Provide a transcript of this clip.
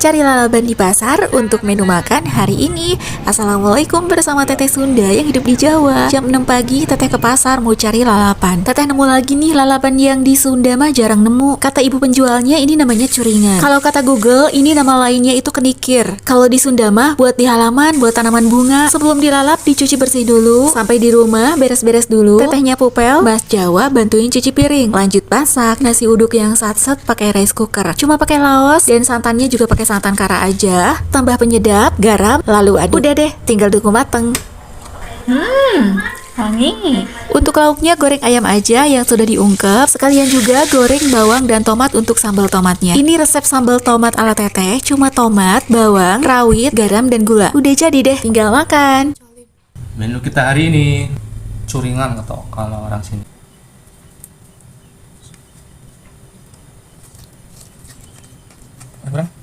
Cari lalapan di pasar untuk menu makan hari ini. Assalamualaikum, bersama Teteh Sunda yang hidup di Jawa. Jam 6 pagi Teteh ke pasar mau cari lalapan. Teteh nemu lagi nih lalapan yang di Sunda mah jarang nemu. Kata ibu penjualnya ini namanya curingan. Kalau kata Google ini nama lainnya itu kenikir. Kalau di Sunda mah buat di halaman, buat tanaman bunga. Sebelum dilalap dicuci bersih dulu. Sampai di rumah beres-beres dulu. Tetehnya pupel, bahas Jawa bantuin cuci piring. Lanjut masak nasi uduk yang satset pakai rice cooker. Cuma pakai laos dan santannya juga pakai santan kara aja, tambah penyedap, garam, lalu aduk. Udah deh, tinggal tunggu mateng. Wangi. Untuk lauknya goreng ayam aja yang sudah diungkep. Sekalian juga goreng bawang dan tomat untuk sambal tomatnya. Ini resep sambal tomat ala Teteh, cuma tomat, bawang, rawit, garam, dan gula. Udah jadi deh, tinggal makan. Menu kita hari ini curingan atau kalau orang sini. Berang?